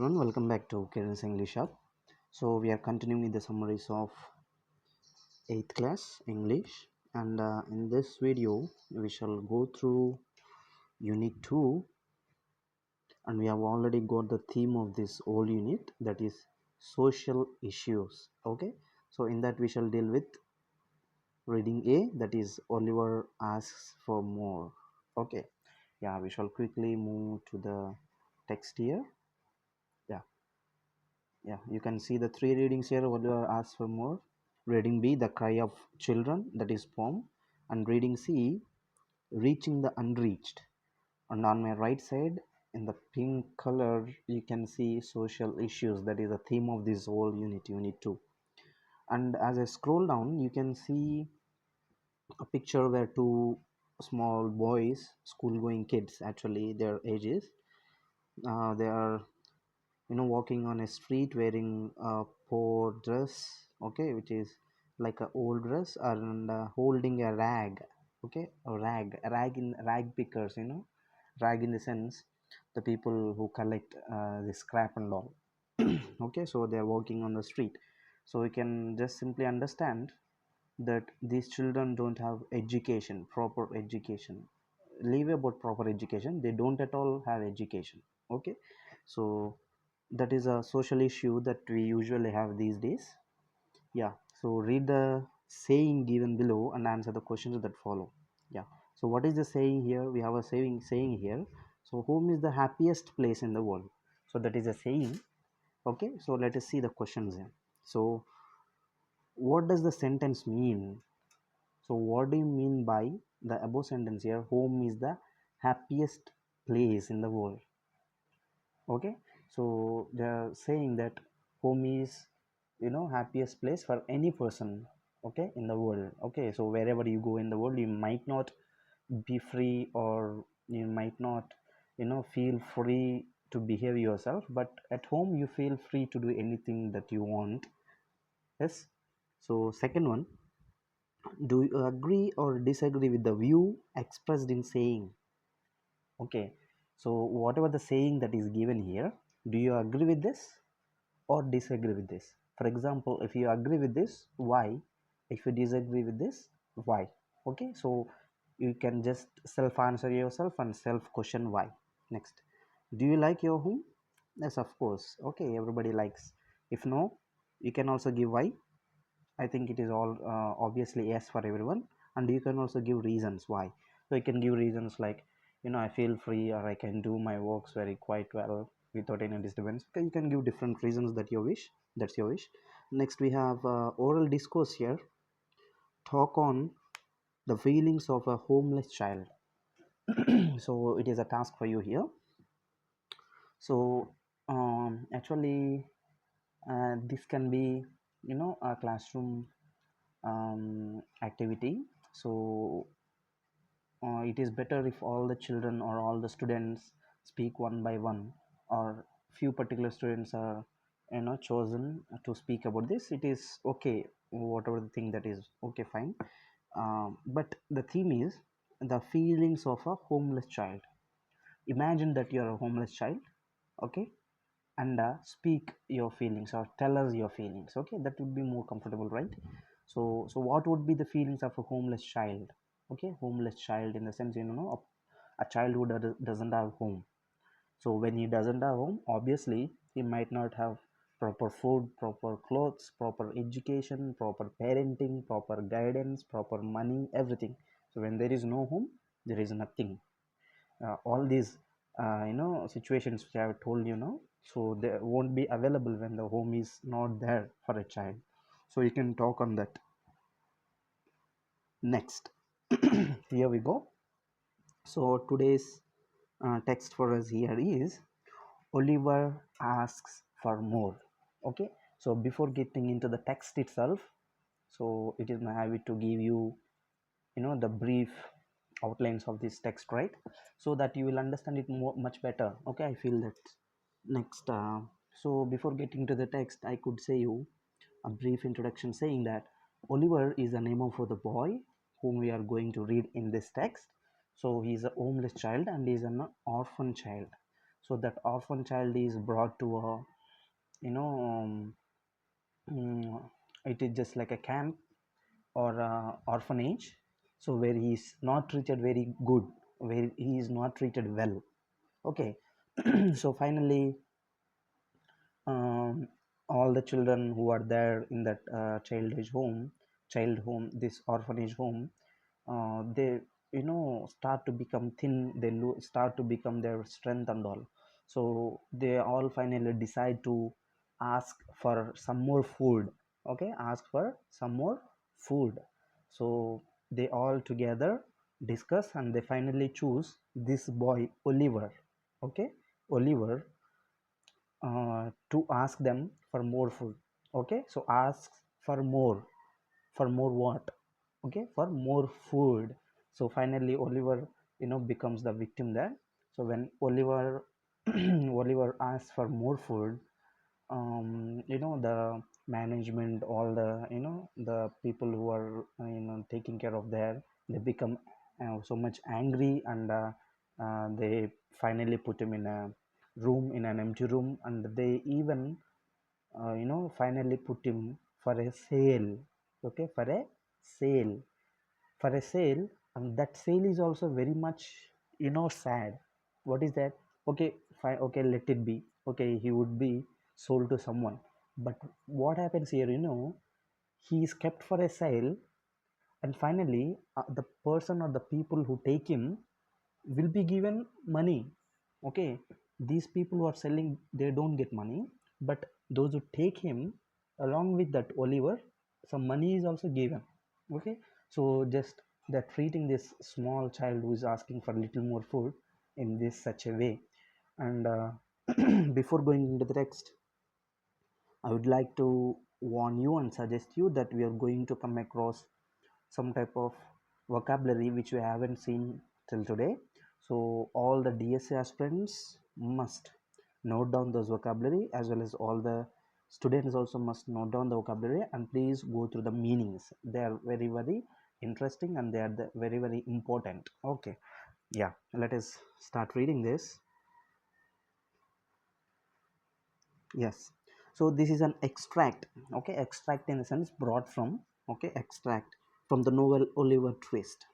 everyone, welcome back to Karen's English Hub. So we are continuing with the summaries of 8th class English, and in this video we shall go through Unit 2, and we have already got the theme of this whole unit, that is social issues. Okay, so in that we shall deal with reading A, that is Oliver asks for more. Okay, yeah, we shall quickly move to the text here. Yeah, you can see the three readings here. Oliver asks for more. Reading B, the cry of children, that is poem. And reading C, reaching the unreached. And on my right side, in the pink color, you can see social issues, that is the theme of this whole unit 2. And as I scroll down, you can see a picture where two small boys, school going kids, actually their ages, they are walking on a street wearing a poor dress, okay, which is like a old dress, and holding a rag, okay, a rag in rag pickers, rag in the sense the people who collect the scrap and all. Okay, so they are walking on the street, so we can just simply understand that these children don't have education, proper education. Leave about proper education, they don't at all have education. Okay, so that is a social issue that we usually have these days. Yeah, so read the saying given below and answer the questions that follow. Yeah, so what is the saying here? We have a saying here. So home is the happiest place in the world. So that is a saying. Okay, so let us see the questions here. So what does the sentence mean? So what do you mean by the above sentence here? Home is the happiest place in the world. Okay, so they're saying that home is happiest place for any person, okay, in the world. Okay, so wherever you go in the world, you might not be free, or you might not feel free to behave yourself, but at home you feel free to do anything that you want. Yes. So second one, do you agree or disagree with the view expressed in saying? Okay, so whatever the saying that is given here, do you agree with this or disagree with this? For example, if you agree with this, why? If you disagree with this, why? Okay, so you can just self answer yourself and self question why. Next, do you like your home? Yes, of course. Okay, everybody likes. If no, you can also give why. I think it is all obviously yes for everyone, and you can also give reasons why. So you can give reasons like, I feel free, or I can do my works very quite well without any disturbance. Okay, you can give different reasons that you wish. That's your wish. Next, we have oral discourse here. Talk on the feelings of a homeless child. So it is a task for you here. So actually, this can be a classroom activity. So it is better if all the children or all the students speak one by one, or few particular students are chosen to speak about this. It is okay, whatever the thing that is okay, fine. But the theme is the feelings of a homeless child. Imagine that you are a homeless child, okay, and speak your feelings or tell us your feelings. Okay, that would be more comfortable, right? So what would be the feelings of a homeless child? Okay, homeless child in the sense, a child who doesn't have home. So when he doesn't have home, obviously he might not have proper food, proper clothes, proper education, proper parenting, proper guidance, proper money, everything. So when there is no home, there is nothing. All these situations which I have told so they won't be available when the home is not there for a child. So you can talk on that. Next, here we go. So today's text for us here is Oliver asks for more. Okay, so before getting into the text itself, so it is my habit to give you the brief outlines of this text, right, so that you will understand it much better. Okay, I feel that. Next, so before getting to the text, I could say you a brief introduction saying that Oliver is the name of the boy whom we are going to read in this text. So he is a homeless child and he is an orphan child. So that orphan child is brought to a, you know mm, it is just like a camp or a orphanage, so where he is not treated very good, where he is not treated well. Okay. So finally, um, all the children who are there in that child home, this orphanage home, they, start to become thin, they start to become their strength and all. So they all finally decide to ask for some more food. Okay, ask for some more food. So they all together discuss and they finally choose this boy Oliver. Okay, Oliver, to ask them for more food. Okay, so ask for more. For more what? Okay, for more food. So finally Oliver, becomes the victim there. So when Oliver Oliver asks for more food, the management, all the, the people who are, taking care of there, they become so much angry, and they finally put him in a room, in an empty room, and they even, finally put him for a sale. Okay, for a sale. For a sale. And that sale is also very much, sad. What is that? Okay, fine, okay, let it be. Okay, he would be sold to someone. But what happens here, he is kept for a sale, and finally, the person or the people who take him will be given money. Okay, these people who are selling, they don't get money, but those who take him, along with that Oliver, some money is also given. Okay, so just they're treating this small child who is asking for a little more food in this such a way. And before going into the text, I would like to warn you and suggest you that we are going to come across some type of vocabulary which we haven't seen till today. So all the DSA aspirants must note down those vocabulary, as well as all the students also must note down the vocabulary, and please go through the meanings. They are very, very interesting, and they are very, very important. Okay, yeah, let us start reading this. Yes, so this is an extract. Okay, extract in the sense brought from. Okay, extract from the novel Oliver Twist,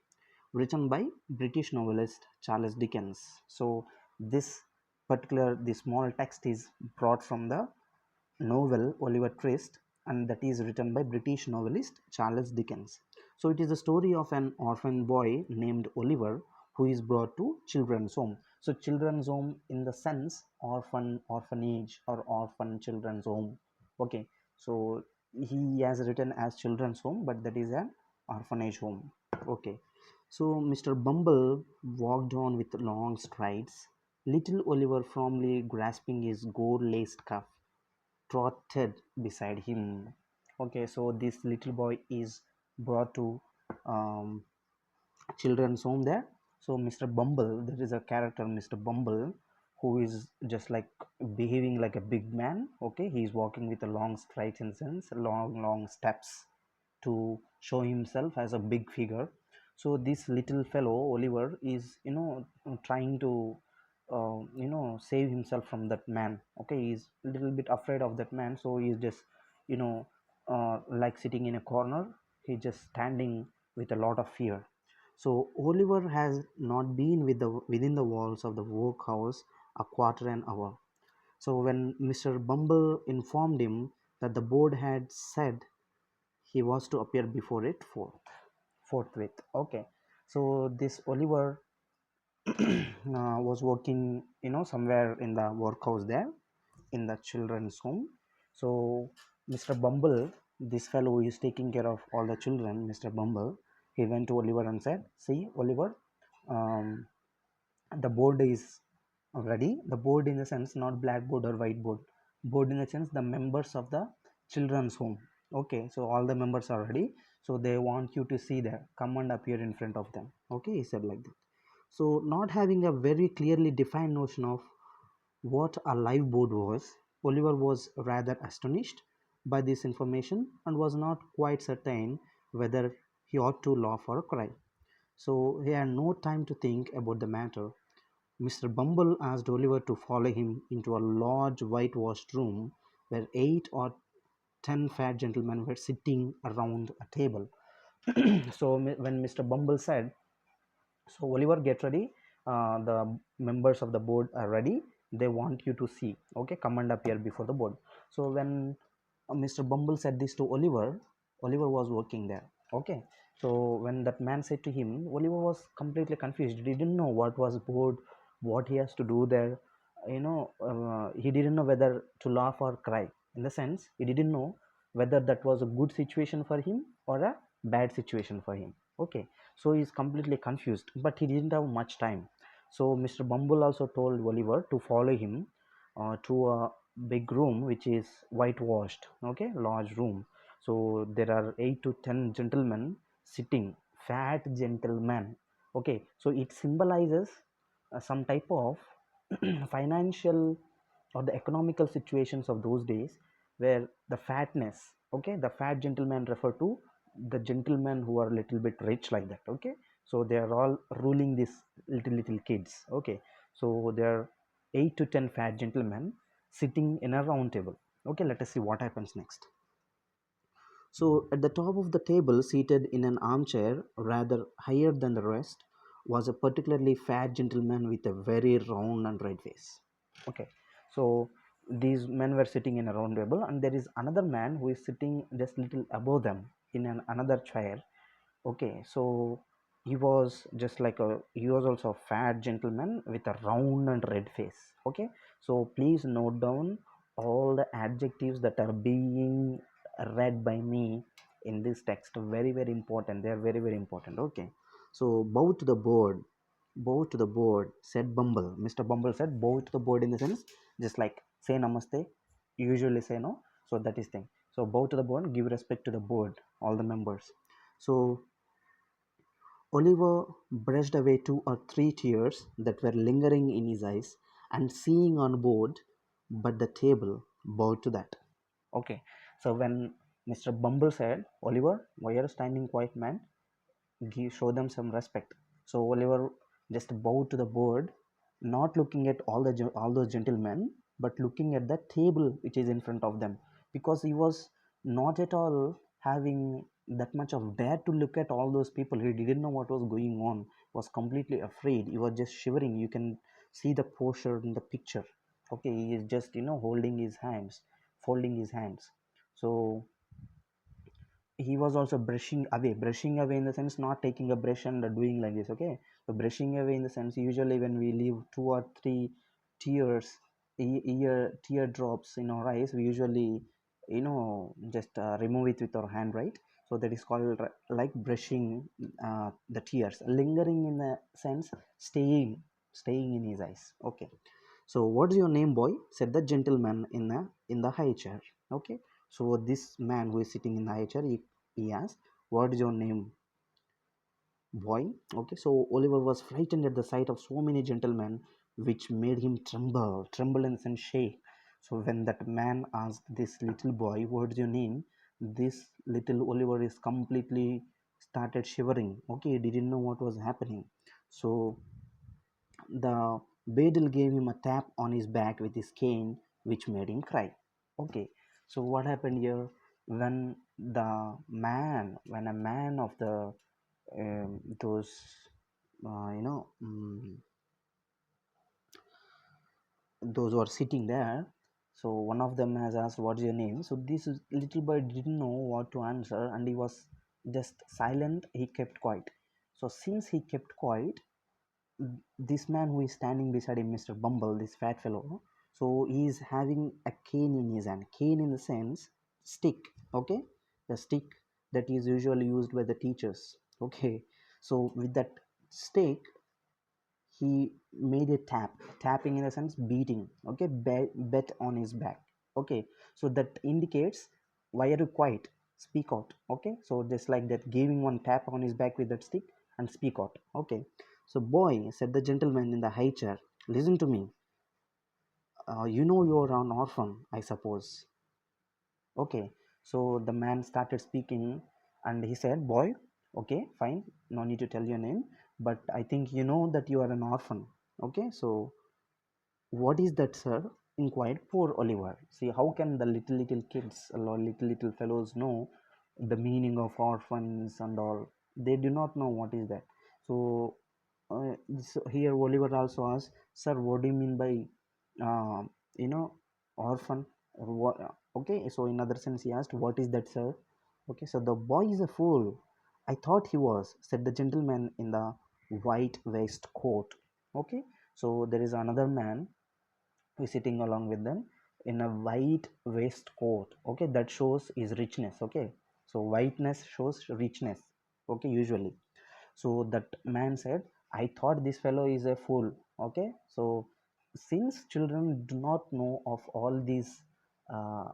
written by British novelist Charles Dickens. So this small text is brought from the novel Oliver Twist, and that is written by British novelist Charles Dickens. So it is the story of an orphan boy named Oliver who is brought to children's home. So children's home in the sense orphanage or orphan children's home. Okay, so he has written as children's home, but that is an orphanage home. Okay, so Mr. Bumble walked on with long strides, little Oliver firmly grasping his gold-laced cuff trotted beside him. Okay, so this little boy is brought to um, children's home there. So Mr. Bumble, there is a character, Mr. Bumble, who is just like behaving like a big man. Okay, he is walking with a long strides and sense, long steps to show himself as a big figure. So this little fellow Oliver is, trying to save himself from that man. Okay, he's a little bit afraid of that man, so he's just, you know like sitting in a corner. He's just standing with a lot of fear. So Oliver has not been within the walls of the workhouse a quarter an hour. So when Mr. Bumble informed him that the board had said he was to appear before it forthwith. Okay, so this Oliver was working, somewhere in the workhouse there, in the children's home. So Mr. Bumble, this fellow who is taking care of all the children, Mr. Bumble, he went to Oliver and said, "See, Oliver, um, the board is ready. The board in the sense, not blackboard or whiteboard. Board in the sense, the members of the children's home. Okay, so all the members are ready. So they want you to see there. Come and appear in front of them." Okay, he said like that. So not having a very clearly defined notion of what a live board was, Oliver was rather astonished by this information and was not quite certain whether he ought to laugh or cry. So he had no time to think about the matter. Mr. Bumble asked Oliver to follow him into a large whitewashed room where 8 or 10 fat gentlemen were sitting around a table. So when Mr. Bumble said, "So Oliver, get ready. The members of the board are ready. They want you to see. Okay, come and appear before the board." So when Mr. Bumble said this to Oliver, Oliver was working there. Okay, so when that man said to him, Oliver was completely confused. He didn't know what was board, what he has to do there. He didn't know whether to laugh or cry. In the sense, he didn't know whether that was a good situation for him or a bad situation for him. Okay, so he's completely confused, but he didn't have much time. So Mr. Bumble also told Oliver to follow him to a big room which is whitewashed. Okay, large room. So there are 8 to 10 gentlemen sitting, fat gentlemen. Okay, so it symbolizes some type of financial or the economical situations of those days, where the fatness, okay, the fat gentlemen refer to the gentlemen who are a little bit rich, like that. Okay, so they are all ruling these little kids. Okay, so there are 8 to 10 fat gentlemen sitting in a round table. Okay, let us see what happens next. So at the top of the table, seated in an armchair rather higher than the rest, was a particularly fat gentleman with a very round and red face. Okay, so these men were sitting in a round table, and there is another man who is sitting just little above them in another chair. Okay, so he was also a fat gentleman with a round and red face. Okay, so please note down all the adjectives that are being read by me in this text. Very, very important. They are very, very important. Okay, so bow to the board, said Bumble. Mr. Bumble said, bow to the board in the sense, just like say namaste, usually say no. So that is thing. So bow to the board, give respect to the board, all the members. So Oliver brushed away 2 or 3 tears that were lingering in his eyes, and seeing on board but the table, bowed to that. Okay, so when Mr. Bumble said, Oliver, why are you standing quiet, man? Show them some respect. So Oliver just bowed to the board, not looking at all those gentlemen, but looking at the table which is in front of them, because he was not at all having that much of dare to look at all those people. He didn't know what was going on, was completely afraid. He was just shivering. You can see the posture in the picture. Okay, he is just holding his hands, folding his hands. So he was also brushing away in the sense not taking a brush and doing like this. Okay, so brushing away in the sense, usually when we leave 2 or 3 tears, tear drops in our eyes, we usually just remove it with our hand, right? So that is called like brushing the tears, lingering in the sense, staying in his eyes. Okay, so what's your name, boy? Said the gentleman in the high chair. Okay, so this man who is sitting in the high chair, he asked, what is your name, boy? Okay, so Oliver was frightened at the sight of so many gentlemen, which made him tremble and shake. So when that man asked this little boy, what is your name, this little Oliver is completely started shivering. Okay, he didn't know what was happening. So the Badal gave him a tap on his back with his cane, which made him cry. Okay, so what happened here? When a man of the those uh, you know mm, those who are sitting there, so one of them has asked, what's your name? So this little boy didn't know what to answer, and he was just silent. He kept quiet. So since he kept quiet, this man who is standing beside him, Mr. Bumble, this fat fellow, so he is having a cane in his hand. Cane in the sense, stick. Okay, the stick that is usually used by the teachers. Okay, so with that stick, he made a tapping in the sense beating. Okay, bet on his back. Okay, so that indicates, why are you quiet? Speak out. Okay, so just like that, giving one tap on his back with that stick and speak out. Okay, so boy, said the gentleman in the high chair, listen to me. You're an orphan, I suppose. Okay, so the man started speaking, and he said, boy, okay, fine, no need to tell your name, but I think you know that you are an orphan. Okay, so what is that, sir? Inquired poor Oliver. See, how can the little kids, or little fellows know the meaning of orphans and all? They do not know what is that. So, here Oliver also asks, sir, what do you mean by, uh, you know, orphan? Or what? Okay, so in other sense, he asked, what is that, sir? Okay, so the boy is a fool. I thought he was, said the gentleman in the white waistcoat. Okay, so there is another man who is sitting along with them in a white waistcoat. Okay, that shows his richness. Okay, so whiteness shows richness. Okay, usually. So that man said, I thought this fellow is a fool. Okay, so since children do not know of all these, uh,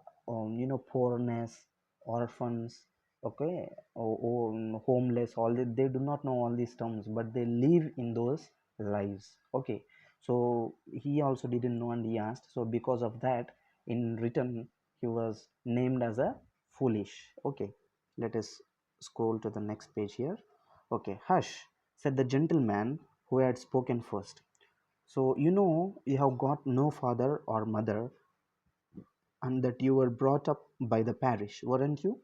poorness, orphans, okay, or homeless, all they do not know all these terms, but they live in those lives. Okay, so he also didn't know and he asked. So because of that, in return, he was named as a foolish. Okay, let us scroll to the next page here. Okay, hush, said the gentleman who had spoken first. So, you have got no father or mother, and that you were brought up by the parish, weren't you?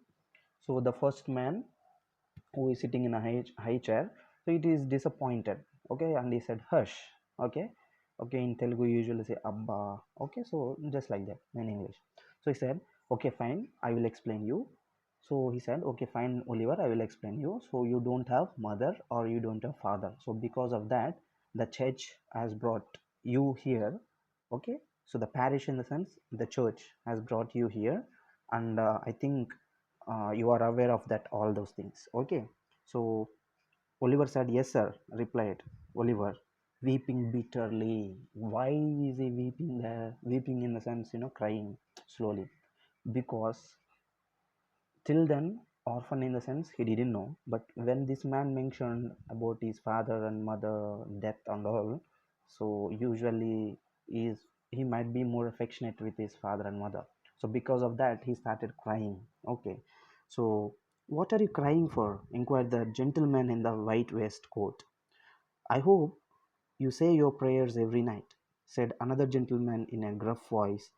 So, the first man who is sitting in a high chair, so it is disappointed. Okay, and he said, hush. Okay, okay, in Telugu, usually say Abba. Okay, so just like that in English. So he said, okay, fine, I will explain you. So he said, okay, fine, Oliver, I will explain you. So you don't have mother or you don't have father. So because of that, the church has brought you here. Okay. So the parish, in the sense, the church has brought you here. And I think you are aware of that, all those things. Okay. So Oliver said, yes, sir, replied Oliver, weeping bitterly. Why is he weeping there? Weeping in the sense, crying slowly. Because till then, orphan in the sense he didn't know, but when this man mentioned about his father and mother death and all, so usually he might be more affectionate with his father and mother. So because of that, he started crying. Okay, so what are you crying for? Inquired the gentleman in the white waistcoat. I hope you say your prayers every night, said another gentleman in a gruff voice,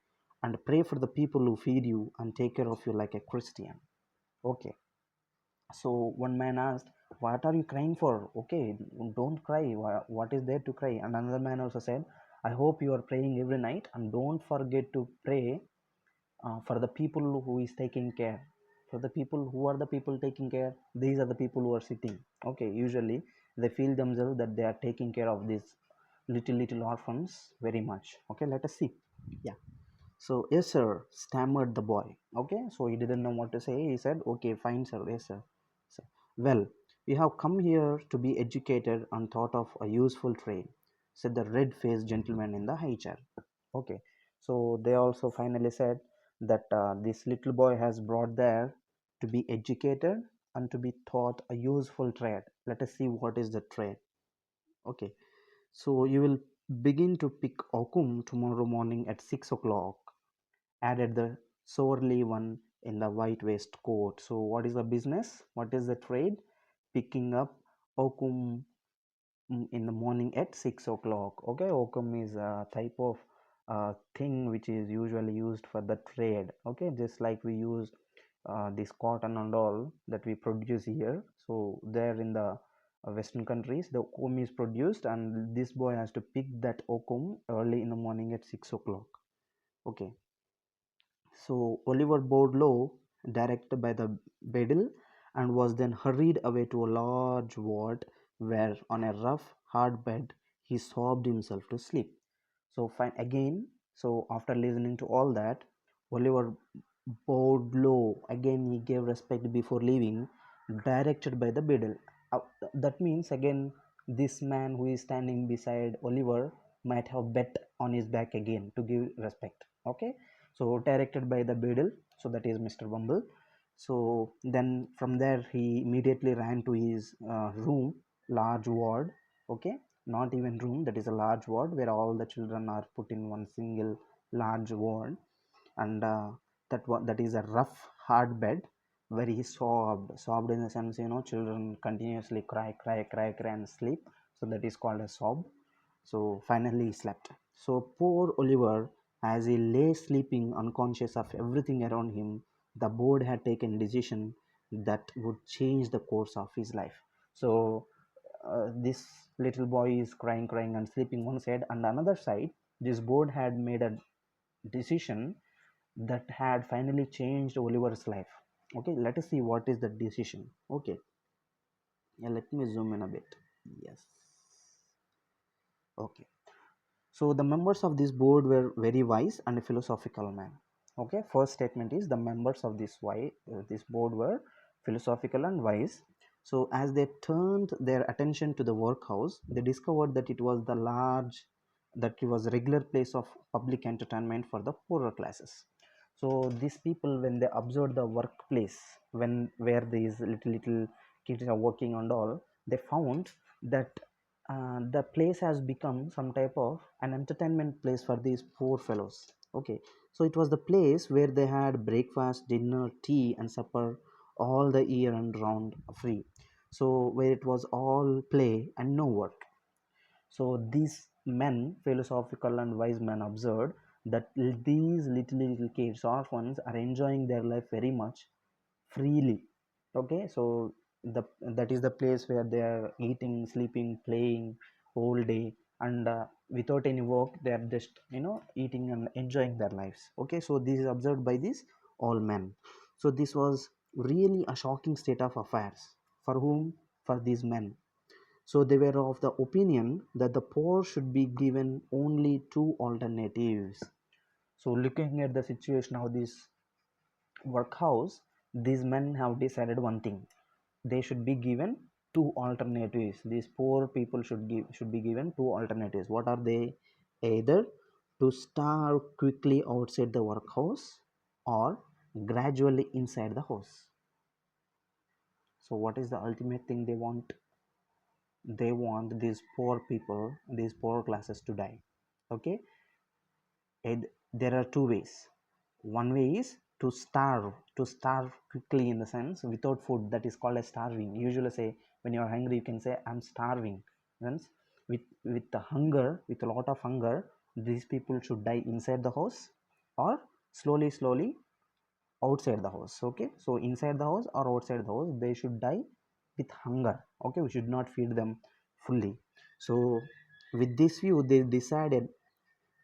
and pray for the people who feed you and take care of you like a Christian. Okay, so one man asked, what are you crying for? Okay, don't cry. What is there to cry? And another man also said, I hope you are praying every night and don't forget to pray for the people who is taking care. For the people, who are the people taking care? These are the people who are sitting. Okay, usually they feel themselves that they are taking care of these little orphans very much. Okay, let us see. Yeah. So, yes, sir, stammered the boy. Okay, so he didn't know what to say. He said, okay, fine, sir, yes, sir. So, well, we have come here to be educated and thought of a useful trade, said the red faced gentleman in the high chair. Okay, so they also finally said that this little boy has brought there to be educated and to be taught a useful trade. Let us see what is the trade. Okay, so you will begin to pick oakum tomorrow morning at 6 o'clock, added the sorely one in the white waistcoat. So, what is the business? What is the trade? Picking up oakum in the morning at 6 o'clock. Okay, oakum is a type of thing which is usually used for the trade. Okay, just like we use this cotton and all that we produce here. So, there in the western countries, the oakum is produced, and this boy has to pick that oakum early in the morning at 6 o'clock. Okay, so Oliver bowed low, directed by the beadle, and was then hurried away to a large ward where, on a rough, hard bed, he sobbed himself to sleep. So, fine again. So, after listening to all that, Oliver bowed low. Again, he gave respect before leaving, directed by the beadle. Uh, that means, again, this man who is standing beside Oliver might have bet on his back again to give respect. Okay, so directed by the beadle, so that is Mr. Bumble. So then from there he immediately ran to his room, large ward. Okay, not even room, that is a large ward where all the children are put in one single large ward. And that is a rough hard bed where he sobbed in the sense, children continuously cry and sleep, so that is called a sob. So finally he slept. So poor Oliver, as he lay sleeping unconscious of everything around him, the board had taken a decision that would change the course of his life. So this little boy is crying and sleeping one side, and another side this board had made a decision that had finally changed Oliver's life. Okay, let us see what is the decision. Okay, yeah, let me zoom in a bit. Yes. Okay, so the members of this board were very wise and philosophical men. Okay, first statement is the members of this board were philosophical and wise. So as they turned their attention to the workhouse, they discovered that it was a regular place of public entertainment for the poorer classes. So these people, when they observed the workplace, where these little kids are working and all, they found that the place has become some type of an entertainment place for these poor fellows. Okay, so it was the place where they had breakfast, dinner, tea and supper all the year and round free. So where it was all play and no work. So these men, philosophical and wise men, observed that these little kids, orphans, are enjoying their life very much freely. Okay, so the that is the place where they are eating, sleeping, playing whole day, and without any work they are just eating and enjoying their lives. Okay, so this is observed by these all men. So this was really a shocking state of affairs. For whom? For these men. So they were of the opinion that the poor should be given only two alternatives. So looking at the situation of this workhouse, these men have decided one thing: they should be given two alternatives. These poor people should be given two alternatives. What are they? Either to starve quickly outside the workhouse, or gradually inside the house. So what is the ultimate thing they want? They want these poor people, these poor classes, to die. Okay, and there are two ways. One way is to starve quickly, in the sense without food, that is called as starving. Usually say, when you are hungry, you can say I'm starving. Means with the hunger, with a lot of hunger, these people should die inside the house, or slowly outside the house. Okay, so inside the house or outside the house, they should die with hunger. Okay, we should not feed them fully. So with this view, they decided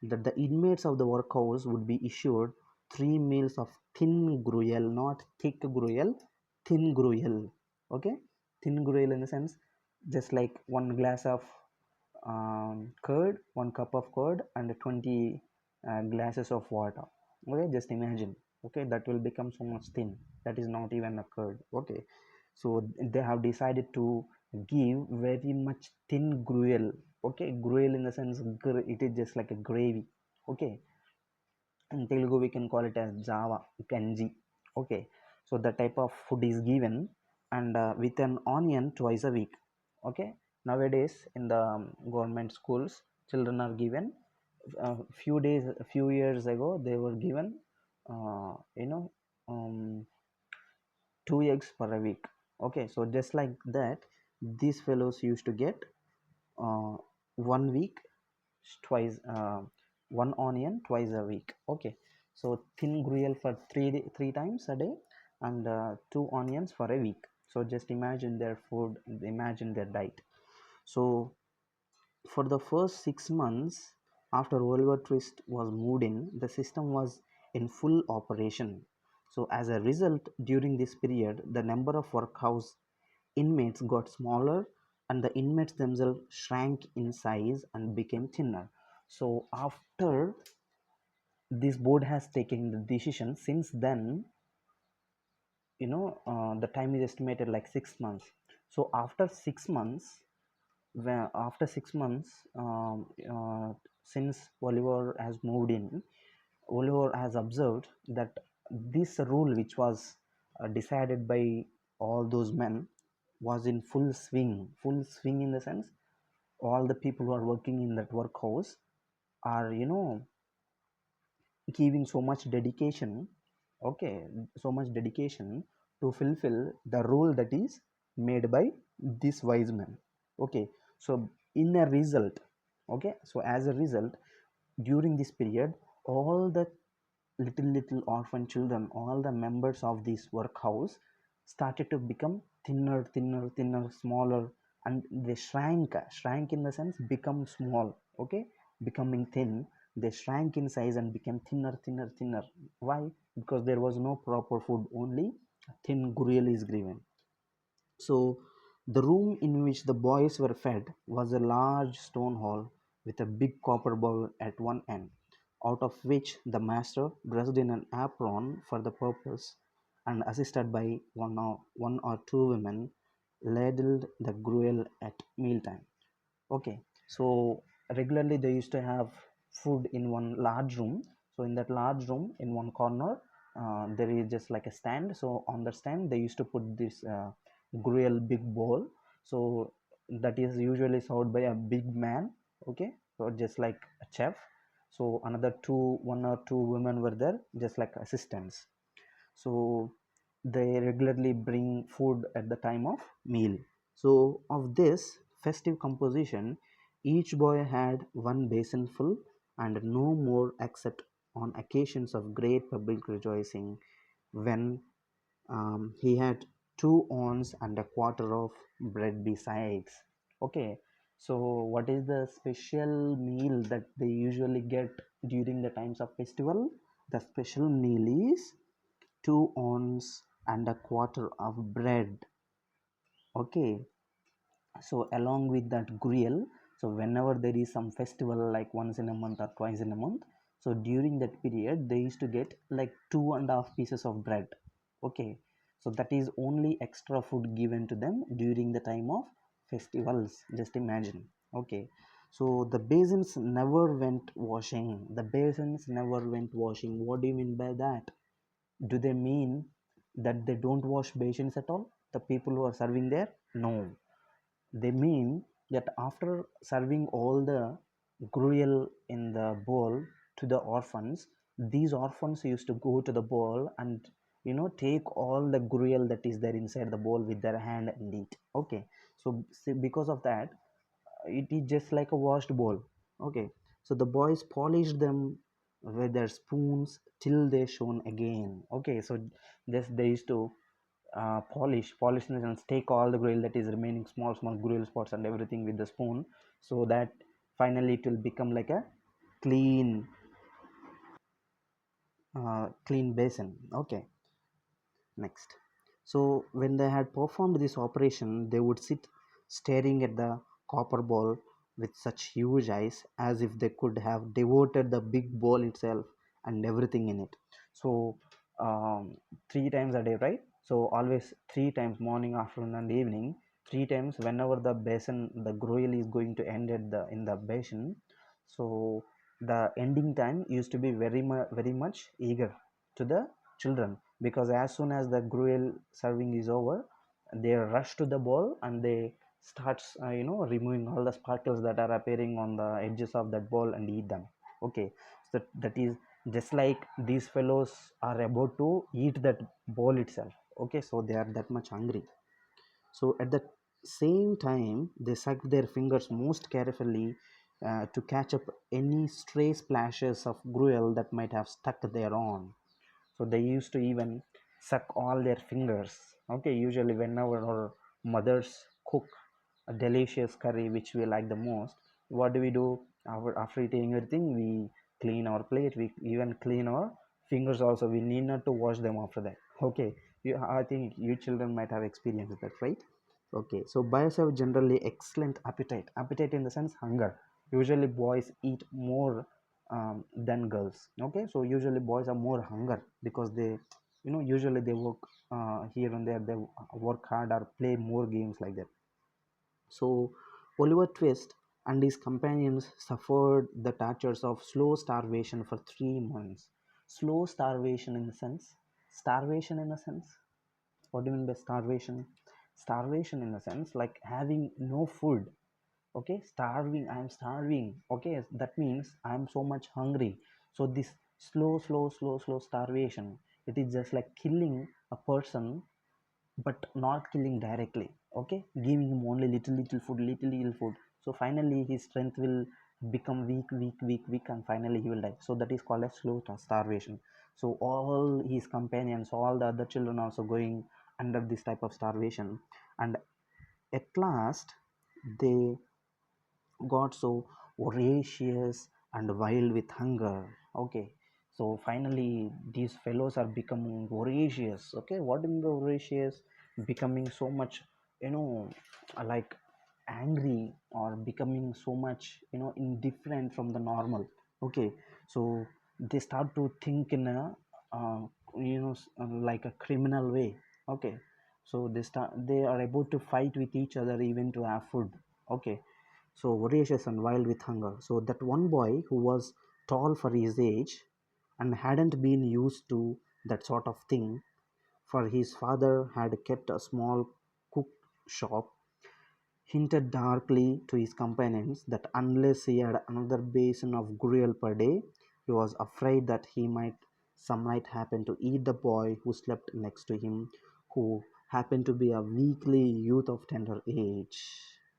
that the inmates of the workhouse would be issued 3 meals of thin gruel, not thick gruel, thin gruel. Okay, thin gruel in the sense just like one glass of curd, one cup of curd, and 20 glasses of water. Okay, just imagine. Okay, that will become so much thin. That is not even a curd. Okay, so they have decided to give very much thin gruel. Okay, gruel in the sense it is just like a gravy. Okay, in Telugu we can call it as Java Ganji. Okay, so the type of food is given, and with an onion twice a week. Okay, nowadays in the government schools, children are given a few years ago they were given uh, you know um, 2 eggs per a week. Okay, so just like that, these fellows used to get uh, 1 week twice, one onion twice a week. Okay, so thin gruel for three times a day, and two onions for a week. So just imagine their food, imagine their diet. So for the first 6 months after Oliver Twist was moved in, the system was in full operation. So as a result, during this period, the number of workhouse inmates got smaller, and the inmates themselves shrank in size and became thinner. So after this board has taken the decision, since then, the time is estimated like 6 months. So after 6 months, since Oliver has moved in, Oliver has observed that this rule, which was decided by all those men, was in full swing. Full swing in the sense, all the people who are working in that workhouse are, giving so much dedication. Okay, so much dedication to fulfill the rule that is made by this wise man. Okay, so in a result, Okay, so as a result, during this period, all the little orphan children, all the members of this workhouse started to become thinner, smaller, and they shrank in the sense become small. Okay, becoming thin, they shrank in size and became thinner. Why? Because there was no proper food, only thin gruel is given. So, the room in which the boys were fed was a large stone hall with a big copper bowl at one end, out of which the master, dressed in an apron for the purpose and assisted by one or two women, ladled the gruel at mealtime. Okay, so regularly they used to have food in one large room. So in that large room, in one corner, there is just like a stand. So on the stand, they used to put this gruel big bowl. So that is usually served by a big man. Okay, so just like a chef. So another one or two women were there, just like assistants. So they regularly bring food at the time of meal. So of this festive composition, each boy had one basin full and no more except on occasions of great public rejoicing, when he had 2 ounce and a quarter of bread besides. Okay, so what is the special meal that they usually get during the times of festival? The special meal is 2 ounce and a quarter of bread. Okay, so along with that gruel, so whenever there is some festival like once in a month or twice in a month, so during that period they used to get like 2.5 pieces of bread. Okay, so that is only extra food given to them during the time of festivals, just imagine. Okay, so the basins never went washing. What do you mean by that? Do they mean that they don't wash basins at all, the people who are serving there? No, they mean that after serving all the gruel in the bowl to the orphans, these orphans used to go to the bowl and take all the gruel that is there inside the bowl with their hand and eat. Okay, so because of that, it is just like a washed bowl. Okay, so the boys polished them with their spoons till they shone again. Okay, so this they used to polish in the sense, take all the grill that is remaining, small grill spots and everything with the spoon, so that finally it will become like a clean clean basin. Okay, next. So when they had performed this operation, they would sit staring at the copper ball with such huge eyes, as if they could have devoted the big ball itself and everything in it. So 3 times a day, right? So always 3 times, morning, afternoon, and evening. 3 times whenever the basin, the gruel is going to end at the in the basin. So the ending time used to be very much eager to the children, because as soon as the gruel serving is over, they rush to the bowl and they start removing all the sparkles that are appearing on the edges of that bowl and eat them. Okay, so that is just like these fellows are about to eat that bowl itself. Okay, so they are that much hungry. So at the same time, they sucked their fingers most carefully to catch up any stray splashes of gruel that might have stuck thereon. So they used to even suck all their fingers. Okay, usually whenever our mothers cook a delicious curry which we like the most, what do we do? After eating everything, we clean our plate, we even clean our fingers also. We need not to wash them after that. Okay, I think you children might have experienced that, right? Okay, so boys have generally excellent appetite. Appetite in the sense hunger. Usually boys eat more than girls. Okay, so usually boys are more hunger because they, usually they work here and there. They work hard or play more games like that. So Oliver Twist and his companions suffered the tortures of slow starvation for 3 months. Slow starvation in the sense, starvation in a sense. What do you mean by starvation? Starvation in the sense like having no food. Okay, starving, I am starving. Okay, that means I am so much hungry. So this slow starvation, it is just like killing a person, but not killing directly. Okay, giving him only little food, little food. So finally his strength will become weak, and finally he will die. So that is called as slow starvation. So all his companions, all the other children also going under this type of starvation, and at last they got so voracious and wild with hunger. Okay, so finally these fellows are becoming voracious. Okay, what in the voracious? Becoming so much, you know, like angry, or becoming so much, indifferent from the normal. Okay, so they start to think in a uh, like a criminal way. Okay, so they are about to fight with each other even to have food. Okay, so voracious and wild with hunger. So that one boy who was tall for his age and hadn't been used to that sort of thing, for his father had kept a small cook shop, hinted darkly to his companions that unless he had another basin of gruel per day, he was afraid that he might some night happen to eat the boy who slept next to him, who happened to be a weakly youth of tender age.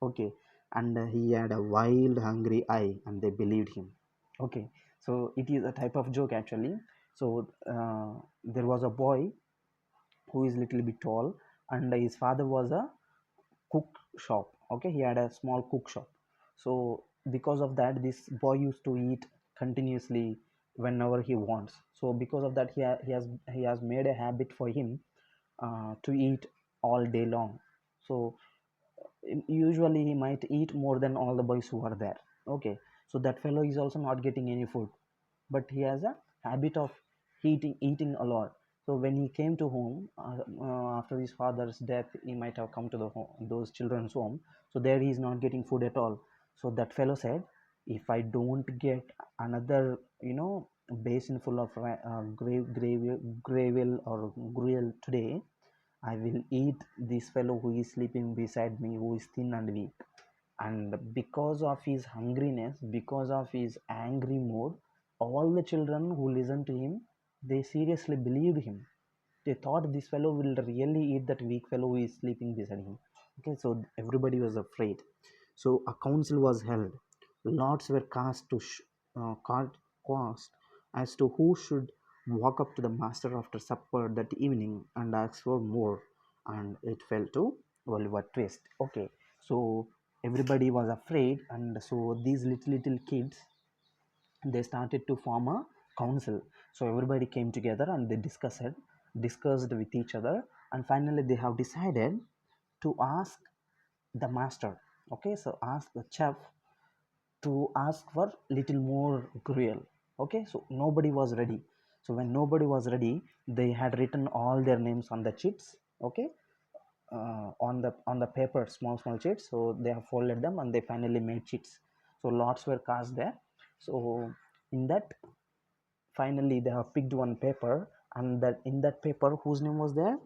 Okay, and he had a wild, hungry eye, and they believed him. Okay, so it is a type of joke actually. So there was a boy who is little bit tall, and his father was a cook shop. Okay, he had a small cook shop. So because of that, this boy used to eat continuously whenever he wants. So because of that, he has made a habit for him to eat all day long. So usually he might eat more than all the boys who are there. Okay, so that fellow is also not getting any food, but he has a habit of eating a lot. So when he came to home after his father's death, he might have come to the home, those children's home. So there he is not getting food at all. So that fellow said, if I don't get another, basin full of gravel or gruel today, I will eat this fellow who is sleeping beside me, who is thin and weak. And because of his hungriness, because of his angry mood, all the children who listened to him, they seriously believed him. They thought this fellow will really eat that weak fellow who is sleeping beside him. Okay, so everybody was afraid. So a council was held. Lots were cast as to who should walk up to the master after supper that evening and ask for more. And it fell to Oliver Twist. Okay, so everybody was afraid, and so these little kids, they started to form a council. So everybody came together and they discussed with each other, and finally they have decided to ask the master. Okay, so ask the chef to ask for little more gruel. Okay, so nobody was ready. So when nobody was ready, they had written all their names on the sheets. Okay, on the paper, small sheets. So they have folded them and they finally made sheets. So lots were cast there. So in that, finally they have picked one paper, and that in that paper, whose name was there?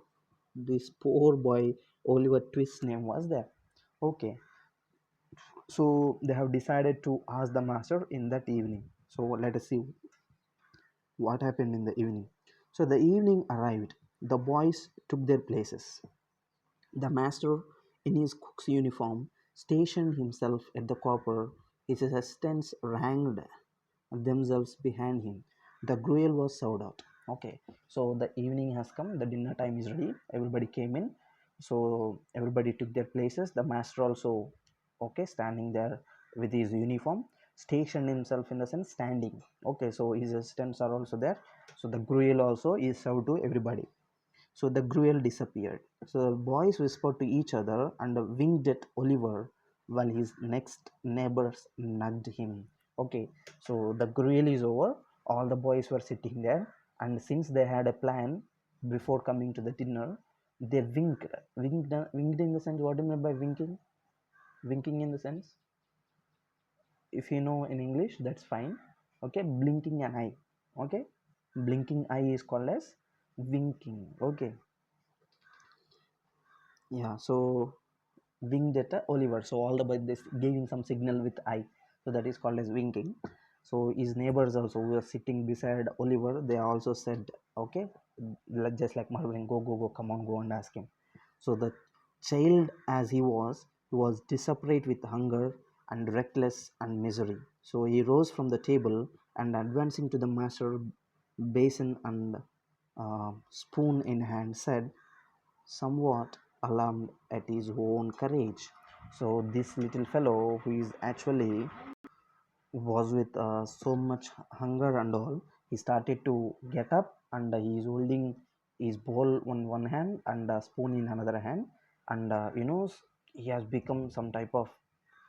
This poor boy Oliver Twist's name was there. Okay, so they have decided to ask the master in that evening. So let us see what happened in the evening. So the evening arrived. The boys took their places. The master, in his cook's uniform, stationed himself at the copper. His assistants ranged themselves behind him. The gruel was served out. Okay, so the evening has come, the dinner time is ready, everybody came in. So everybody took their places. The master also, okay, standing there with his uniform, stationed himself in the sense standing. Okay, so his assistants are also there. So the gruel also is served to everybody. So the gruel disappeared. So the boys whispered to each other and winked at Oliver while his next neighbors nudged him. Okay, so the gruel is over. All the boys were sitting there, and since they had a plan before coming to the dinner, they winked. Winked in the sense, what do you mean by winking? Winking in the sense, if you know in English, that's fine. Okay, blinking an eye. Okay, blinking eye is called as winking. Okay, yeah, so winked at Oliver. So all the boys this giving some signal with eye. So that is called as winking. So his neighbors also who were sitting beside Oliver, they also said, okay, just like marveling, go, come on, go and ask him. So the child, as he was desperate with hunger and reckless and misery. So he rose from the table and advancing to the master, basin and spoon in hand, said, somewhat alarmed at his own courage. So this little fellow, who is actually was with so much hunger and all, he started to get up and he is holding his bowl on one hand and a spoon in another hand, and he has become some type of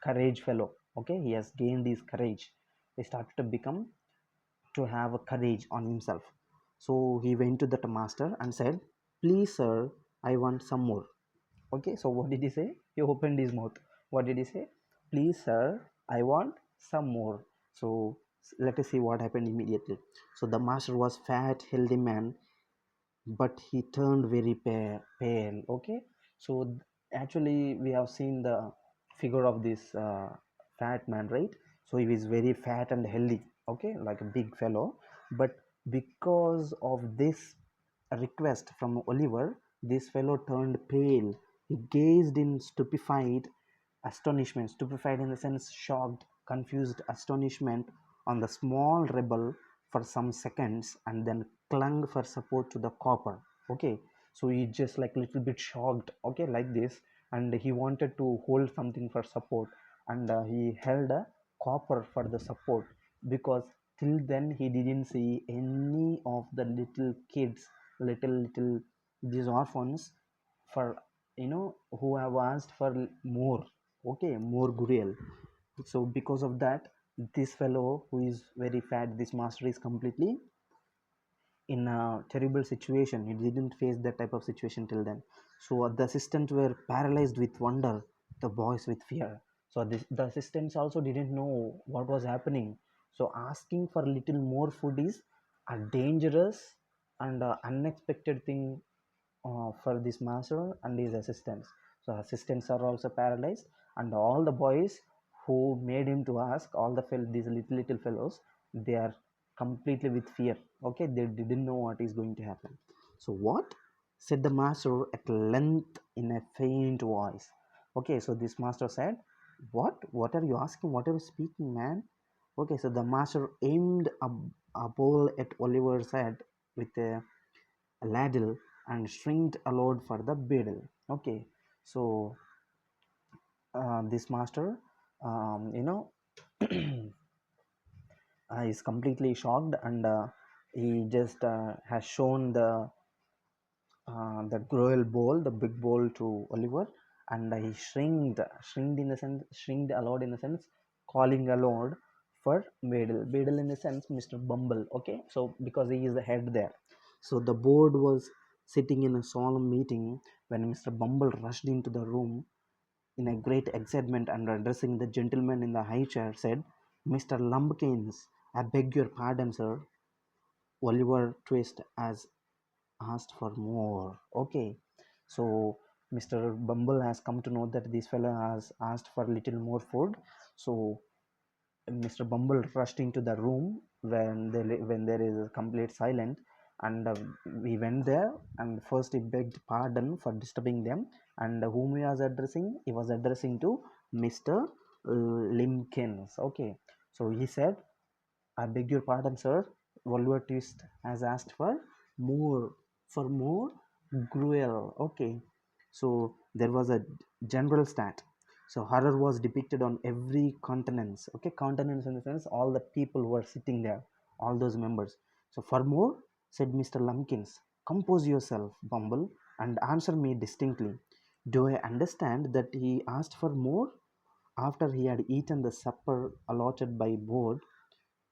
courage fellow. Okay, he has gained his courage. He started to become to have a courage on himself. So he went to the master and said, please sir, I want some more. Okay, so what did he say? He opened his mouth. What did he say? Please sir, I want some more. So let us see what happened immediately. So the master was fat healthy man, but he turned very pale. Okay, so actually we have seen the figure of this fat man, right? So he is very fat and healthy, okay, like a big fellow. But because of this request from Oliver, this fellow turned pale. He gazed in stupefied astonishment, stupefied in the sense shocked, confused astonishment, on the small rebel for some seconds, and then clung for support to the copper. Okay, so he just like little bit shocked, okay, like this, and he wanted to hold something for support, and he held a copper for the support, because till then he didn't see any of the little kids, little these orphans, for who have asked for more, okay, more guriel. So because of that, this fellow who is very fat, this master is completely in a terrible situation. He didn't face that type of situation till then. So the assistants were paralyzed with wonder, the boys with fear. So the assistants also didn't know what was happening. So asking for little more food is a dangerous and unexpected thing for this master and his assistants. So assistants are also paralyzed, and all the boys who made him to ask, all these little fellows, they are completely with fear. Okay, they didn't know what is going to happen. So what? Said the master at length in a faint voice. Okay, so this master said, what? What are you asking? What are you speaking, man? Okay, so the master aimed a bowl at Oliver's head with a ladle and shrieked aloud for the beadle. Okay, so this master, you know, is completely shocked, and he just has shown the royal bowl, the big bowl, to Oliver, and he shrieked in the sense, shrieked aloud in the sense, calling aloud for Beadle. Beadle in the sense, Mr. Bumble. Okay, so because he is the head there. So the board was sitting in a solemn meeting when Mr. Bumble rushed into the room in a great excitement, and addressing the gentleman in the high chair said, Mr. Lumbkins, I beg your pardon, sir. Oliver Twist has asked for more. Okay, so Mr. Bumble has come to know that this fellow has asked for a little more food. So Mr. Bumble rushed into the room when there is a complete silence, and we went there, and first he begged pardon for disturbing them, and whom he was addressing? He was addressing to Mr. Limkins. Okay, so he said, I beg your pardon, sir. Oliver Twist has asked for more gruel. Okay, so there was a general stat. So horror was depicted on every countenance. Okay, countenance in the sense all the people who were sitting there, all those members. So for more, said Mr. Lumpkins, compose yourself, Bumble, and answer me distinctly. Do I understand that he asked for more after he had eaten the supper allotted by board?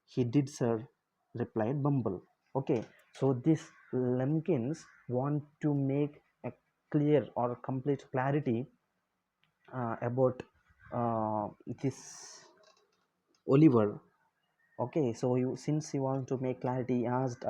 He did, sir, replied Bumble. Okay, so this Lemkins want to make a clear or complete clarity about this Oliver. Okay, so since he wants to make clarity, he asked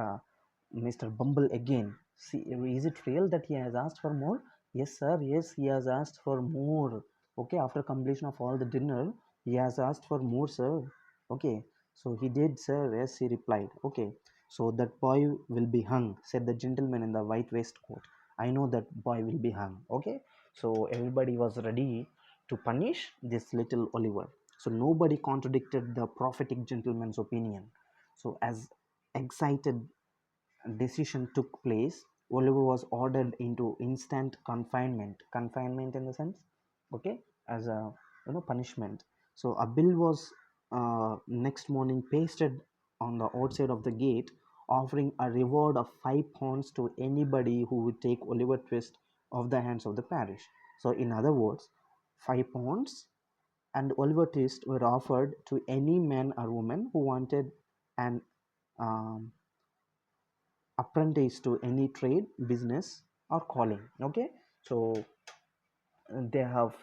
Mr. Bumble again. See, is it real that he has asked for more? Yes, sir. Yes, he has asked for more. Okay, after completion of all the dinner, he has asked for more, sir. Okay, so he did, sir. Yes, he replied. Okay, so that boy will be hung, said the gentleman in the white waistcoat. I know that boy will be hung. Okay, so everybody was ready to punish this little Oliver. So nobody contradicted the prophetic gentleman's opinion. So as excited decision took place, Oliver was ordered into instant confinement. Confinement in the sense, okay, as a punishment. So a bill was next morning pasted on the outside of the gate, offering a reward of £5 to anybody who would take Oliver Twist off the hands of the parish. So in other words, £5 and Oliver Twist were offered to any man or woman who wanted an um, apprentice to any trade, business, or calling. Okay, so they have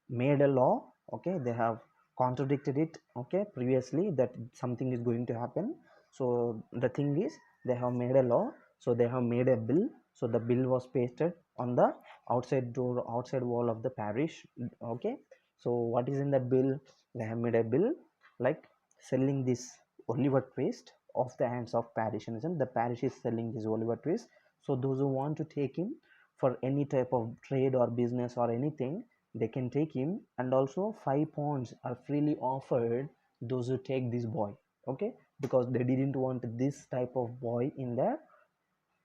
made a law. Okay, they have contradicted it, okay, previously, that something is going to happen. So the thing is, they have made a law, so they have made a bill. So the bill was pasted on the outside door, outside wall of the parish. Okay, so what is in that bill? They have made a bill like selling this Oliver Twist off the hands of parishians. The parish is selling this Oliver Twist, so those who want to take him for any type of trade or business or anything, they can take him. And also £5 are freely offered those who take this boy. Okay, because they didn't want this type of boy in their,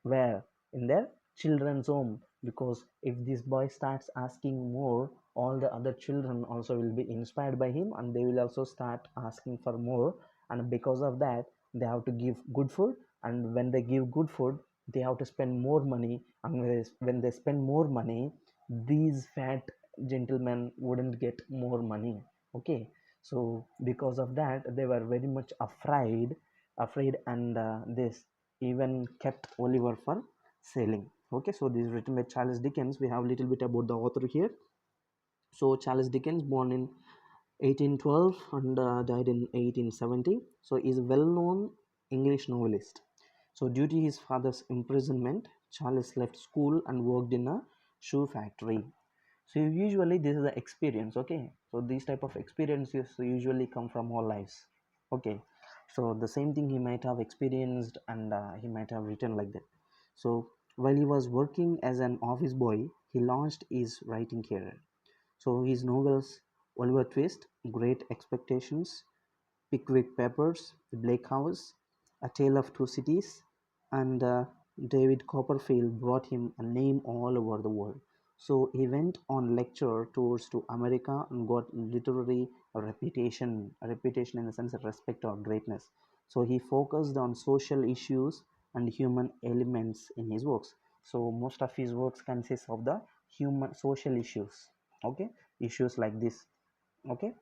where, in their children's home, because if this boy starts asking more, all the other children also will be inspired by him, and they will also start asking for more. And because of that, they have to give good food, and when they give good food, they have to spend more money. And when they spend more money, these fat gentlemen wouldn't get more money. Okay, so because of that, they were very much afraid, and this even kept Oliver for sailing. Okay, so this is written by Charles Dickens. We have a little bit about the author here. So Charles Dickens, born in 1812 and died in 1870. So he is a well-known English novelist. So due to his father's imprisonment, Charles left school and worked in a shoe factory. So usually this is the experience. Okay, so these type of experiences usually come from our lives. Okay, so the same thing he might have experienced, and he might have written like that. So while he was working as an office boy, he launched his writing career. So his novels Oliver Twist, Great Expectations, Pickwick Papers, The Blake House, A Tale of Two Cities, and David Copperfield brought him a name all over the world. So he went on lecture tours to America and got literary reputation in the sense of respect or greatness. So he focused on social issues and human elements in his works. So most of his works consist of the human social issues. Okay, issues like this. Okay,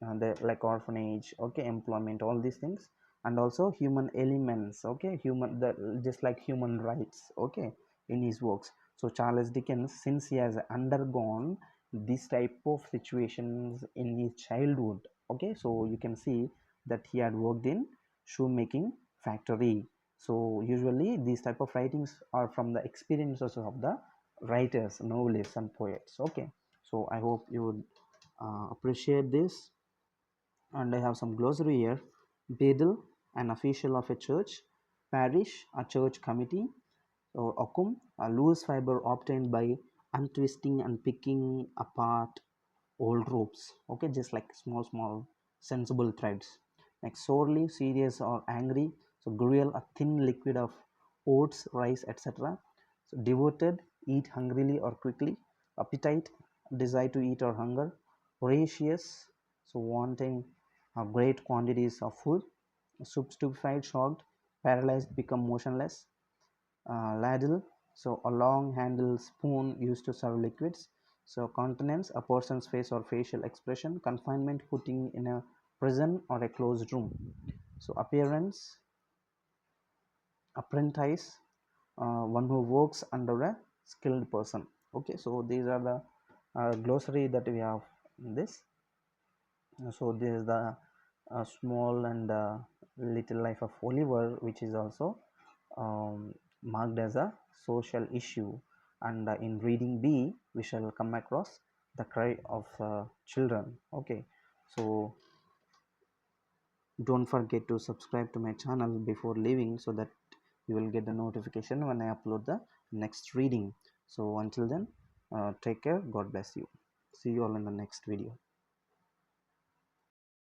the like orphanage, okay, employment, all these things, and also human elements, okay, human, the just like human rights, okay, in his works. So Charles Dickens, since he has undergone this type of situations in his childhood, okay, so you can see that he had worked in shoemaking factory. So usually these type of writings are from the experiences of the writers, novelists, and poets. Okay, so I hope you would appreciate this. And I have some glossary here. Bedel, an official of a church. Parish, a church committee. So occum, a loose fiber obtained by untwisting and picking apart old ropes. Okay, just like small sensible threads. Like sorely, serious or angry. So gruel, a thin liquid of oats, rice, etc. So devoted, eat hungrily or quickly. Appetite, desire to eat or hunger. Voracious, so wanting great quantities of food. Stupefied, shocked, paralyzed, become motionless. Ladle, so a long handled spoon used to serve liquids. So countenance, a person's face or facial expression. Confinement, putting in a prison or a closed room. So appearance, apprentice, one who works under a skilled person. Okay, so these are the glossary that we have in this. So this is the small and little life of Oliver, which is also marked as a social issue. And in reading B, we shall come across the cry of children. Okay, so don't forget to subscribe to my channel before leaving, so that you will get the notification when I upload the next reading. So until then, take care. God bless you. See you all in the next video.